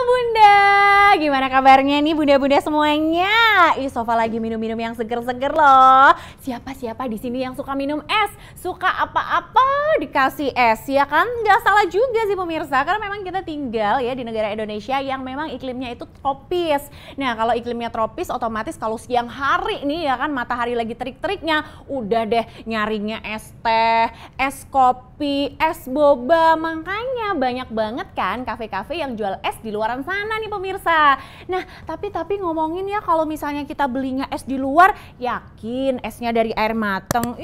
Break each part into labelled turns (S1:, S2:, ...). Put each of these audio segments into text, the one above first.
S1: Bunda, gimana kabarnya nih bunda-bunda semuanya? Sofa lagi minum-minum yang seger-seger loh. Siapa-siapa di sini yang suka minum es? Suka apa-apa dikasih es, ya kan? Nggak salah juga sih pemirsa, karena memang kita tinggal ya di negara Indonesia yang memang iklimnya itu tropis. Nah kalau iklimnya tropis otomatis kalau siang hari nih ya kan matahari lagi terik-teriknya, udah deh nyarinya es teh, es kopi, es boba. Makanya banyak banget kan kafe-kafe yang jual es di luaran sana nih pemirsa. Nah tapi ngomongin ya kalau misalnya kita belinya es di luar, yakin esnya dari air mateng?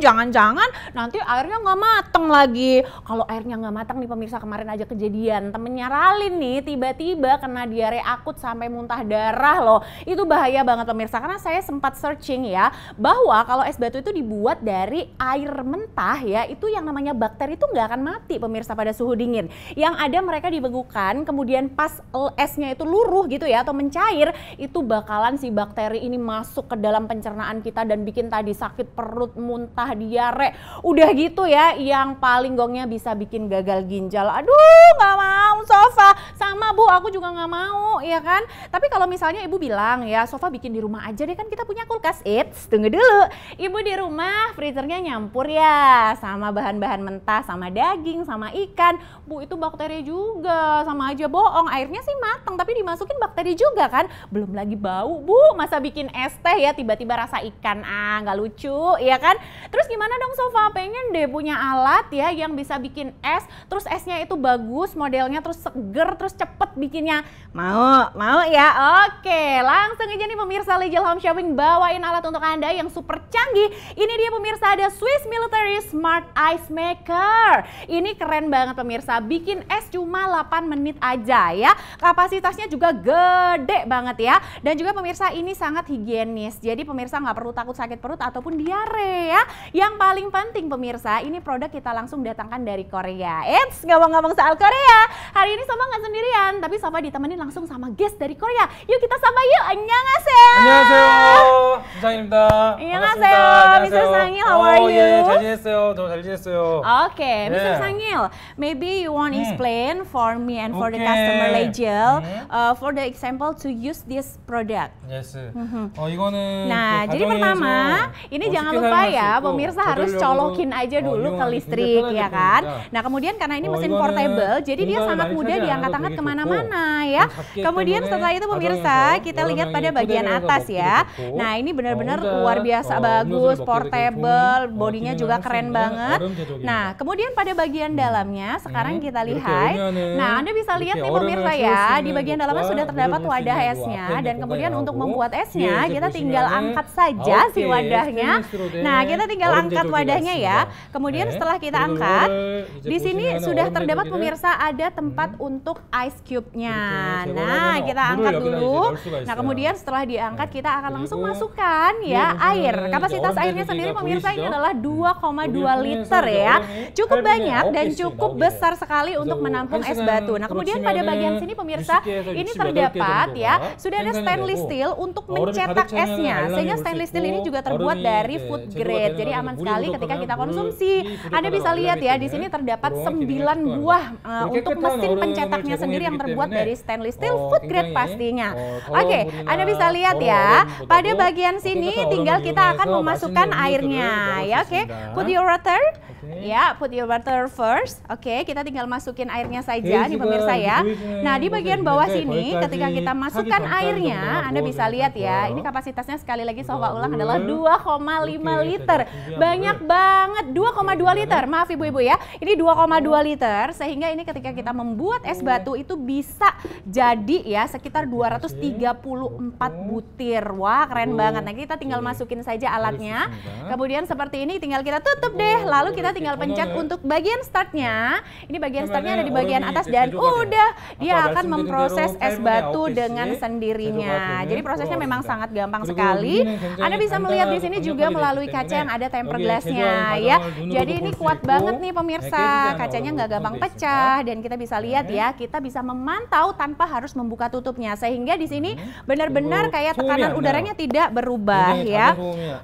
S1: Jangan-jangan nanti airnya nggak mateng lagi. Kalau airnya nggak mateng nih pemirsa, kemarin aja kejadian temennya Ralin nih tiba-tiba kena diare akut sampai muntah darah loh. Itu bahaya banget pemirsa, karena saya sempat searching ya bahwa kalau es batu itu dibuat dari air mentah ya, itu yang namanya bakteri itu nggak akan mati pemirsa pada suhu dingin. Yang ada mereka dibekukan, kemudian pas esnya itu luruh gitu ya atau mencair, itu bakalan si bakteri ini masuk ke dalam pencernaan kita dan bikin tadi sakit perut, muntah, diare. Udah gitu ya, yang paling gongnya bisa bikin gagal ginjal. Aduh nggak mau Sofa, sama Bu aku juga nggak mau ya kan. Tapi kalau misalnya Ibu bilang ya Sofa bikin di rumah aja deh, kan kita punya kulkas. Tunggu dulu, Ibu di rumah freezernya nyampur ya sama bahan-bahan mentah, sama daging, sama ikan. Bu itu bakteri juga, sama aja bohong. Airnya sih matang tapi dimasukin bakteri juga kan. Belum lagi bau Bu, masa bikin es teh ya tiba-tiba rasa ikan, nggak lucu ya kan. Terus gimana dong Sofa, pengen deh punya alat ya yang bisa bikin es, terus esnya itu bagus modelnya, terus seger, terus cepet bikinnya. Mau ya? Oke, langsung aja nih pemirsa Lijal Home Shopping bawain alat untuk Anda yang super canggih. Ini dia pemirsa, ada Swiss Military Smart Ice Maker. Ini keren banget pemirsa, bikin es cuma 8 menit aja ya. Kapasitasnya juga gede banget ya. Dan juga pemirsa ini sangat higienis. Jadi pemirsa nggak perlu takut sakit perut ataupun diare ya. Yang paling penting pemirsa, ini produk kita langsung datangkan dari Korea. Ngomong-ngomong soal Korea, hari ini Sofa nggak sendirian, tapi Sofa ditemenin langsung sama guest dari Korea. Yuk kita sapa yuk. Annyeonghaseyo.
S2: 안녕하세요. 김상일입니다.
S1: 안녕하세요. Mr. Sangil, how are you?
S2: 예, 잘 지냈어요. 너무 잘 지냈어요.
S1: Okay, Mr. Sangil, maybe you want to explain for me and for the
S2: Okay.
S1: customer Lijal for the example to use this product.
S2: Yes. 이거는
S1: Nah,
S2: 그
S1: jadi
S2: 가정에서
S1: pertama, ini jangan
S2: 쉽게
S1: lupa
S2: 사용할 수
S1: ya,
S2: 있고
S1: pemirsa harus
S2: 저절력으로
S1: colokin aja dulu ke
S2: 이용하기
S1: listrik
S2: 굉장히
S1: ya
S2: 편한
S1: kan.
S2: 제품입니다.
S1: Nah kemudian karena ini mesin
S2: 이거는
S1: portable, jadi dia
S2: 공간을
S1: sangat
S2: 많이
S1: mudah
S2: 차지 안
S1: diangkat-angkat
S2: 해도
S1: kemana-mana
S2: 되게
S1: ya.
S2: 작기
S1: Kemudian
S2: 때문에
S1: setelah itu pemirsa,
S2: 가정에서
S1: kita
S2: 여러
S1: lihat
S2: 명이
S1: pada bagian
S2: 토대를
S1: atas
S2: 해서
S1: ya.
S2: 먹기도 좋고,
S1: Nah ini benar-benar
S2: 혼자,
S1: luar biasa bagus,
S2: 음료수를 먹기도
S1: portable,
S2: 좋은,
S1: bodinya
S2: 기능을
S1: juga
S2: 할수
S1: keren
S2: 있는
S1: banget.
S2: 얼음 제조기입니다.
S1: Nah kemudian pada bagian dalamnya, sekarang kita
S2: 이렇게
S1: lihat.
S2: 열면은
S1: Nah Anda bisa lihat
S2: 이렇게
S1: nih
S2: 얼음을
S1: pemirsa
S2: 채울
S1: ya,
S2: 수
S1: di
S2: 있는
S1: bagian dalamnya
S2: 곳과
S1: sudah terdapat
S2: 물을 부을 수
S1: wadah
S2: 있는
S1: esnya.
S2: 앞에 있는
S1: Dan kemudian
S2: 공간이
S1: untuk
S2: 나오고,
S1: membuat
S2: 뒤에
S1: esnya
S2: 이제
S1: kita tinggal
S2: 보시면은
S1: angkat saja
S2: 9
S1: si
S2: 개의
S1: wadahnya.
S2: 스테인리스로 된
S1: Nah kita tinggal
S2: 얼음
S1: angkat
S2: 제조기가
S1: wadahnya ya.
S2: 있습니다.
S1: Kemudian
S2: 네.
S1: setelah kita
S2: 그리고
S1: angkat,
S2: 이거를 이제
S1: di sini
S2: 보시면은
S1: sudah
S2: 얼음
S1: terdapat
S2: 제조기를
S1: pemirsa ada tempat untuk ice cube-nya.
S2: 이렇게
S1: Nah
S2: 제거하면
S1: kita
S2: 물을
S1: angkat
S2: 여기다
S1: dulu.
S2: 이제 넣을 수가
S1: Nah
S2: 있어요.
S1: kemudian setelah diangkat kita akan langsung
S2: 그리고
S1: masukkan ya
S2: 보시면은
S1: air.
S2: 이제
S1: Kapasitas
S2: 얼음
S1: airnya sendiri
S2: 제조기가
S1: pemirsa ini
S2: 보이시죠?
S1: adalah 2,2
S2: 여기
S1: liter
S2: 통해서
S1: ya.
S2: 얼음이
S1: Cukup
S2: 8분의
S1: banyak
S2: 9
S1: dan
S2: 개씩
S1: cukup
S2: 나오게
S1: besar
S2: 돼요.
S1: sekali untuk
S2: 그래서
S1: menampung es
S2: 한
S1: batu.
S2: 시간
S1: Nah kemudian pada bagian sini pemirsa
S2: 60개에서
S1: ini
S2: 68개
S1: terdapat ya
S2: 정도가
S1: sudah ada
S2: 생산이
S1: stainless
S2: 되고
S1: steel untuk
S2: 얼음이
S1: mencetak
S2: 가득 차면
S1: esnya,
S2: 알람이
S1: sehingga
S2: 올 수
S1: stainless steel
S2: 있고,
S1: ini juga terbuat
S2: 얼음이
S1: dari
S2: 이제
S1: food
S2: 제조가
S1: grade,
S2: 되는
S1: jadi
S2: 과정에
S1: aman
S2: 물이
S1: sekali ketika
S2: 부족하면
S1: kita
S2: 물이
S1: konsumsi.
S2: 부족하다고
S1: Anda bisa lihat
S2: 알람이
S1: ya di
S2: 뜨는
S1: sini terdapat
S2: 그런
S1: 9
S2: 기능을
S1: buah
S2: 특성화합니다.
S1: untuk
S2: 깨끗한
S1: mesin
S2: 얼음을
S1: pencetaknya sendiri yang
S2: 제공해주기
S1: terbuat
S2: 때문에
S1: dari stainless steel food grade
S2: 굉장히
S1: pastinya.
S2: 더러운
S1: Oke,
S2: 물이나
S1: Anda bisa lihat
S2: 더러운
S1: ya
S2: 얼음보다도
S1: pada bagian sini
S2: 깨끗한
S1: tinggal
S2: 얼음을
S1: kita akan
S2: 이용해서
S1: memasukkan
S2: 맛있는
S1: airnya
S2: 음료수를
S1: ya.
S2: 먹을 수
S1: Oke,
S2: 있습니다.
S1: put your water.
S2: Oke.
S1: Ya, put your water first. Oke, kita tinggal masukin airnya saja nih
S2: Gauge-가
S1: pemirsa ya.
S2: 보이시는
S1: Nah, di
S2: 곳에
S1: bagian bawah
S2: 있는데
S1: sini
S2: 거기까지
S1: ketika kita
S2: 타기
S1: masukkan
S2: 전까지
S1: airnya,
S2: 정도만
S1: Anda bisa
S2: 부어주면
S1: lihat ya.
S2: 좋아요.
S1: Ini kapasitasnya sekali lagi Sofa
S2: Udah,
S1: ulang
S2: 물을
S1: adalah 2,5
S2: 이렇게
S1: liter.
S2: 제가 준비한
S1: Banyak
S2: 물을
S1: banget, 2,2 liter.
S2: 준비하면
S1: Maaf ibu-ibu ya. Ini 2,2 liter sehingga ini ketika kita membuat es batu itu bisa jadi ya sekitar 234 butir. Wah, keren banget. Nah, kita tinggal masukin saja alatnya. Kemudian seperti ini tinggal kita tutup deh. Lalu kita tinggal pencet untuk bagian startnya. Ini bagian startnya ada di bagian atas dan udah dia akan memproses es batu dengan sendirinya. Jadi prosesnya memang sangat gampang sekali. Anda bisa melihat di sini juga melalui kaca yang ada tempered glassnya ya. Jadi ini kuat banget nih pemirsa. Kacanya nggak gampang pecah dan kita bisa lihat ya, kita bisa memasak memantau tanpa harus membuka tutupnya, sehingga di sini benar-benar kayak tekanan udaranya tidak berubah ya.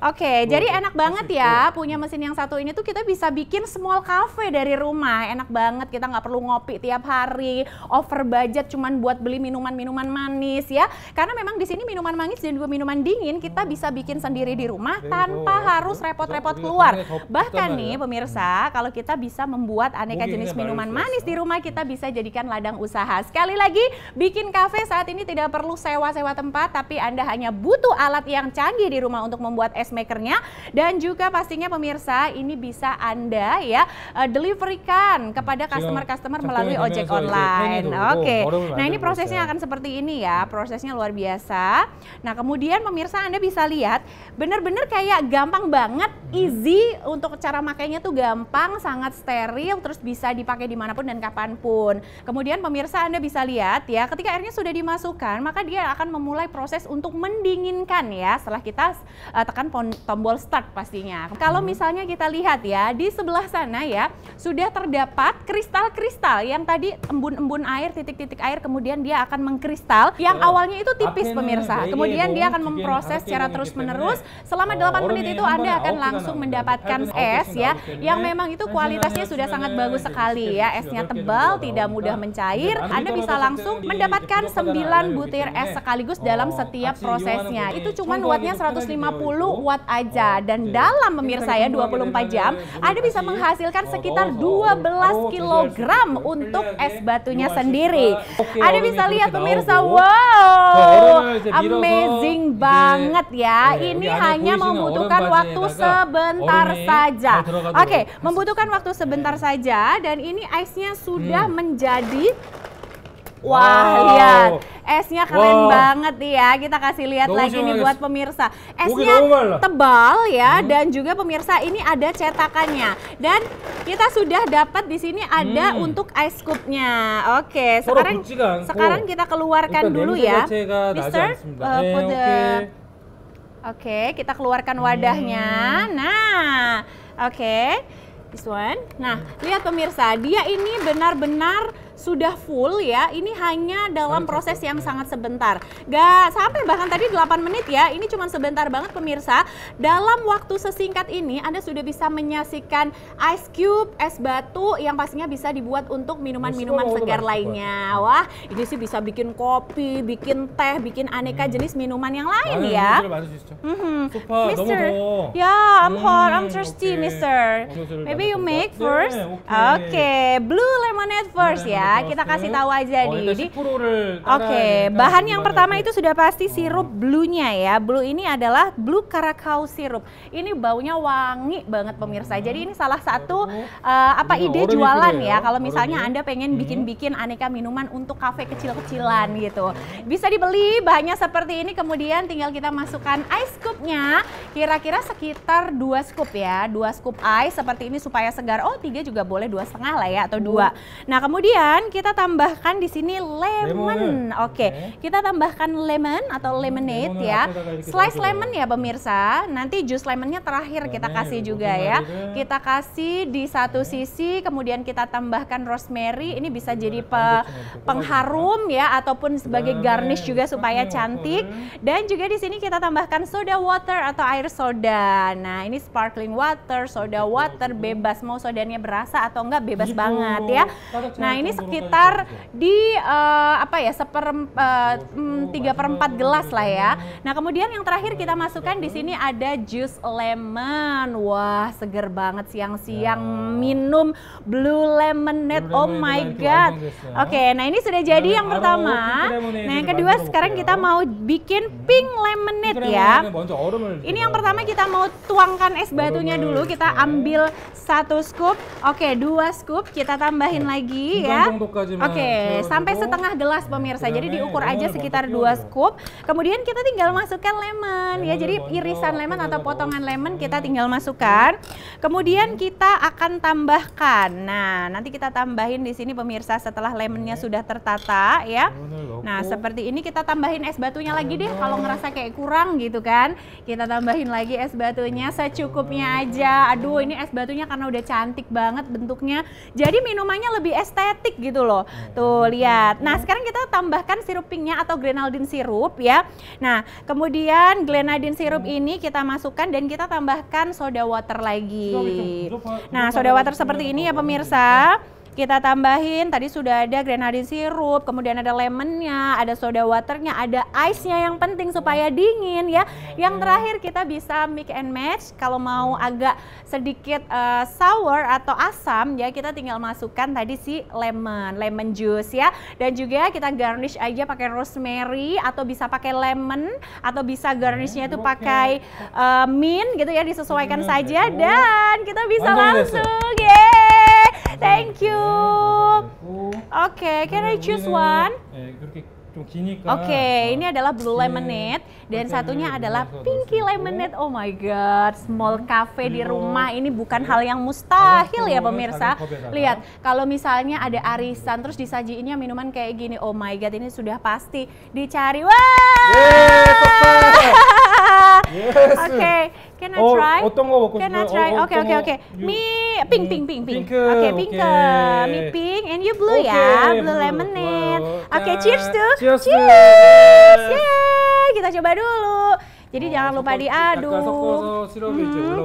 S1: Oke, jadi enak banget ya punya mesin yang satu ini tuh, kita bisa bikin small cafe dari rumah. Enak banget, kita nggak perlu ngopi tiap hari, over budget cuman buat beli minuman-minuman manis ya. Karena memang di sini minuman manis dan juga minuman dingin kita bisa bikin sendiri di rumah tanpa harus repot-repot keluar. Bahkan nih pemirsa, kalau kita bisa membuat aneka jenis minuman manis di rumah, kita bisa jadikan ladang usaha. Sekali lagi, bikin kafe saat ini tidak perlu sewa-sewa tempat, tapi Anda hanya butuh alat yang canggih di rumah untuk membuat es makernya. Dan juga pastinya pemirsa, ini bisa Anda ya deliverykan kepada customer-customer melalui ojek online. Oke, nah ini prosesnya akan seperti ini ya, prosesnya luar biasa. Nah kemudian pemirsa, Anda bisa lihat benar-benar kayak gampang banget, easy, untuk cara makainya tuh gampang, sangat steril, terus bisa dipakai dimanapun dan kapanpun. Kemudian pemirsa, Anda bisa lihat ya, ketika airnya sudah dimasukkan, maka dia akan memulai proses untuk mendinginkan ya, setelah kita tekan tombol start pastinya. Kalau misalnya kita lihat ya, di sebelah sana ya, sudah terdapat kristal-kristal yang tadi embun-embun air, titik-titik air, kemudian dia akan mengkristal. Yang awalnya itu tipis pemirsa, kemudian dia akan memproses secara terus-menerus. Selama 8 menit itu Anda akan langsung mendapatkan es ya, yang memang itu kualitasnya sudah sangat bagus sekali ya. Esnya tebal, tidak mudah mencair. Anda bisa langsung mendapatkan 9 butir es sekaligus dalam setiap prosesnya. Itu cuman wattnya 150 watt aja, dan dalam pemirsa ya 24 jam Anda bisa menghasilkan sekitar 12 kilogram untuk es batunya sendiri. Anda bisa lihat pemirsa, wow, amazing banget ya. Ini hanya membutuhkan waktu sebentar saja. Oke, membutuhkan waktu sebentar saja, dan ini ice-nya sudah menjadi, wah, lihat. Esnya keren banget ya, kita kasih lihat lagi nih buat pemirsa. Esnya tebal ya, dan juga pemirsa ini ada cetakannya. Dan kita sudah dapat di sini ada untuk ice scoop-nya. Oke, sekarang kita keluarkan dulu ya. Mister, Oke, kita keluarkan wadahnya. Nah, oke, this one. Nah, lihat pemirsa, dia ini benar-benar sudah full ya. Ini hanya dalam proses yang sangat sebentar. Gak sampai bahkan tadi 8 menit ya. Ini cuma sebentar banget pemirsa. Dalam waktu sesingkat ini Anda sudah bisa menyaksikan ice cube, es batu yang pastinya bisa dibuat untuk minuman-minuman segar lainnya. Wah, ini sih bisa bikin kopi, bikin teh, bikin aneka jenis minuman yang lain ya. Mister, yeah, I'm hot, I'm thirsty, Mister. Maybe you make first. Oke, blue lemonade first ya. Kita kasih tahu aja di. Oke, bahan yang pertama itu sudah pasti sirup blue-nya ya. Blue ini adalah blue cacao syrup. Ini baunya wangi banget pemirsa. Jadi ini salah satu ide jualan ya. Kalau misalnya Anda pengen bikin-bikin aneka minuman untuk kafe kecil-kecilan gitu. Bisa dibeli bahannya seperti ini, kemudian tinggal kita masukkan ice scoop-nya. Kira-kira sekitar 2 scoop ya. 2 scoop ice seperti ini supaya segar. Oh, 3 juga boleh, 2,5 lah ya, atau 2. Nah, kemudian kita tambahkan di sini lemon. Oke, kita tambahkan lemon atau lemonade ya. Slice lemon ya pemirsa. Nanti jus lemonnya terakhir kita kasih juga ya. Kita kasih di satu sisi, kemudian kita tambahkan rosemary. Ini bisa jadi pengharum ya, ataupun sebagai garnish juga supaya cantik. Dan juga di sini kita tambahkan soda water atau air soda. Nah, ini sparkling water, soda water, bebas mau sodanya berasa atau enggak, bebas banget ya. Nah, ini sekitar di 3/4 gelas lah ya. Nah, kemudian yang terakhir kita masukkan di sini ada jus lemon. Wah, seger banget siang-siang minum blue lemonade. Oh my god. Oke, nah ini sudah jadi yang pertama. Nah, yang kedua sekarang kita mau bikin pink lemonade ya. Ini yang pertama kita mau tuangkan es batunya dulu. Kita ambil 1 scoop. Oke, 2 scoop kita tambahin lagi ya. Oke, sampai setengah gelas pemirsa. Jadi diukur aja sekitar 2 scoop. Kemudian kita tinggal masukkan lemon ya. Jadi irisan lemon atau potongan lemon kita tinggal masukkan. Kemudian kita akan tambahkan. Nah, nanti kita tambahin di sini pemirsa setelah lemonnya sudah tertata ya. Nah, seperti ini kita tambahin es batunya lagi deh kalau ngerasa kayak kurang gitu kan. Kita tambahin lagi es batunya secukupnya aja. Aduh, ini es batunya karena udah cantik banget bentuknya. Jadi minumannya lebih estetik gitu loh. Tuh, lihat. Nah, sekarang kita tambahkan sirup pinknya atau grenadine sirup ya. Nah, kemudian grenadine sirup ini kita masukkan dan kita tambahkan soda water lagi. Nah, soda water seperti ini ya pemirsa. Kita tambahin, tadi sudah ada grenadine sirup, kemudian ada lemonnya, ada soda waternya, ada ice-nya yang penting supaya dingin ya. Yang terakhir kita bisa mix and match, kalau mau agak sedikit sour atau asam ya kita tinggal masukkan tadi si lemon juice ya. Dan juga kita garnish aja pakai rosemary atau bisa pakai lemon atau bisa garnishnya itu pakai mint gitu ya, disesuaikan saja dan kita bisa langsung thank you. Oke, can I choose one? Oke, ini adalah blue lemonade dan satunya adalah pinky lemonade. Oh my god, small cafe di rumah ini bukan hal yang mustahil ya pemirsa. Lihat, kalau misalnya ada arisan terus disajiinnya minuman kayak gini, oh my god, ini sudah pasti dicari. Wah! Oke, can I try? Can I try? Oke. Mie pink. Oke, pink. Mie pink and you blue ya, blue lemonade. Oke, cheers tuh. Cheers. Yeay, kita coba dulu. Jadi jangan lupa diaduk.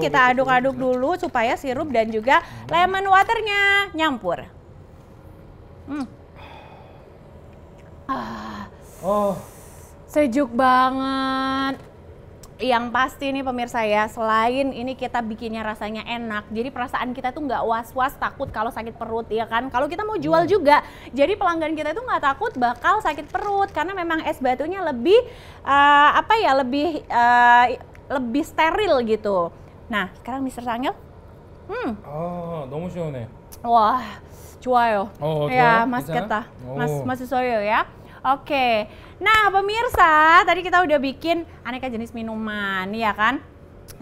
S1: Kita aduk-aduk dulu supaya sirup dan juga lemon waternya nyampur. Sejuk banget. Yang pasti nih pemirsa ya, selain ini kita bikinnya rasanya enak, jadi perasaan kita tuh nggak was-was takut kalau sakit perut ya kan. Kalau kita mau jual juga, jadi pelanggan kita itu nggak takut bakal sakit perut karena memang es batunya lebih lebih steril gitu. Nah, sekarang Mr. Sangil.
S2: 너무 시원해.
S1: Wah, 좋아요. Ya,
S2: 좋아요?
S1: Mas
S2: 괜찮아?
S1: Keta, Mas Susoyo ya. Oke, nah pemirsa, tadi kita udah bikin aneka jenis minuman, ya kan?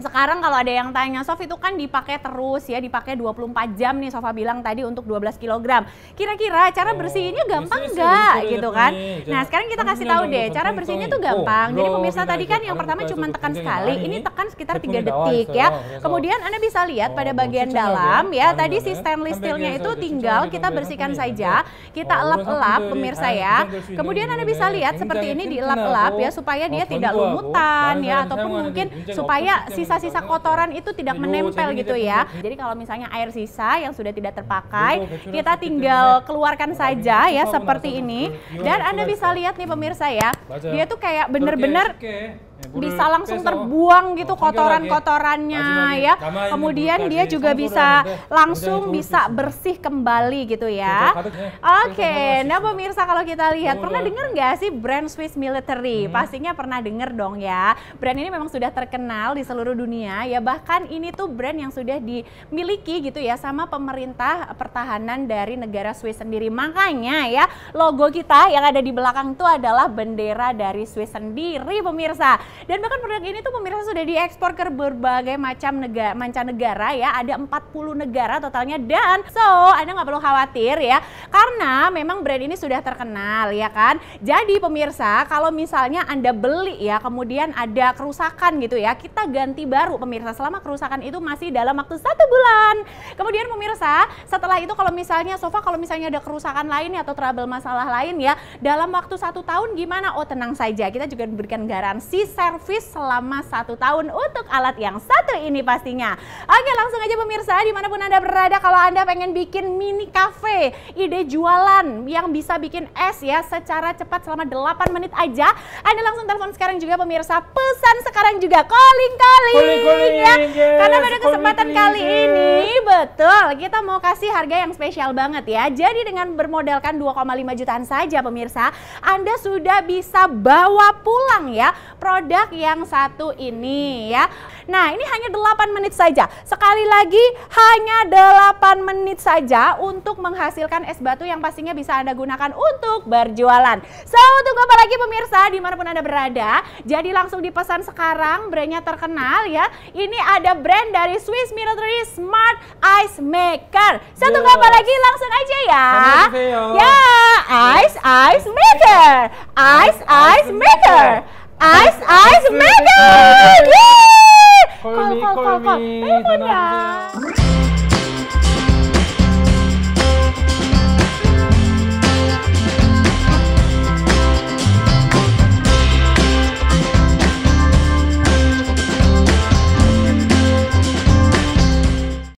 S1: Sekarang kalau ada yang tanya, Sof itu kan dipakai terus ya, dipakai 24 jam nih Sofa bilang tadi untuk 12 kg. Kira-kira cara bersihinnya gampang nggak gitu kan? Nah sekarang kita kasih tahu deh, cara bersihinnya tuh gampang. Jadi pemirsa tadi kan yang pertama cuma tekan sekali, ini tekan sekitar 3 detik ya. Kemudian Anda bisa lihat pada bagian dalam ya, tadi si stainless steelnya itu tinggal kita bersihkan saja. Kita elap-elap pemirsa ya. Kemudian Anda bisa lihat seperti ini dielap-elap ya, supaya dia tidak lumutan ya, ataupun mungkin supaya sisa-sisa kotoran itu tidak menempel gitu ya. Jadi kalau misalnya air sisa yang sudah tidak terpakai, kita tinggal keluarkan saja ya seperti ini. Dan Anda bisa lihat nih pemirsa ya, dia tuh kayak bener-bener bisa langsung terbuang gitu kotoran-kotorannya ya. Kemudian dia juga bisa langsung bisa bersih kembali gitu ya. Oke, nah pemirsa kalau kita lihat, pernah dengar nggak sih brand Swiss Military? Pastinya pernah dengar dong ya. Brand ini memang sudah terkenal di seluruh dunia ya. Bahkan ini tuh brand yang sudah dimiliki gitu ya sama pemerintah pertahanan dari negara Swiss sendiri. Makanya ya logo kita yang ada di belakang itu adalah bendera dari Swiss sendiri pemirsa. Dan bahkan produk ini tuh pemirsa sudah diekspor ke berbagai macam mancanegara ya, ada 40 negara totalnya. Dan Anda nggak perlu khawatir ya, karena memang brand ini sudah terkenal ya kan. Jadi pemirsa, kalau misalnya Anda beli ya, kemudian ada kerusakan gitu ya, kita ganti baru pemirsa selama kerusakan itu masih dalam waktu 1 bulan. Kemudian pemirsa, setelah itu kalau misalnya Sofa, kalau misalnya ada kerusakan lain atau trouble masalah lain ya, dalam waktu 1 tahun gimana? Oh tenang saja, kita juga diberikan garansi servis selama 1 tahun untuk alat yang satu ini pastinya. Oke, langsung aja pemirsa, dimanapun Anda berada, kalau Anda pengen bikin mini cafe, ide jualan yang bisa bikin es ya secara cepat selama 8 menit aja, Anda langsung telepon sekarang juga pemirsa, pesan sekarang juga, calling ya. Karena pada kesempatan kali ini, betul, kita mau kasih harga yang spesial banget ya. Jadi dengan bermodalkan 2,5 jutaan saja pemirsa, Anda sudah bisa bawa pulang ya produk yang satu ini ya. Nah ini hanya 8 menit saja. Sekali lagi hanya 8 menit saja untuk menghasilkan es batu yang pastinya bisa Anda gunakan untuk berjualan. So tunggu apa lagi pemirsa dimanapun Anda berada. Jadi langsung dipesan sekarang, brandnya terkenal ya. Ini ada brand dari Swiss Military Smart Ice Maker. So tunggu apa lagi, langsung aja ya. Ya Ice maker. Ice maker. Ice maker. Yeay!
S2: Call me,
S1: Call ya.
S2: 전화주세요.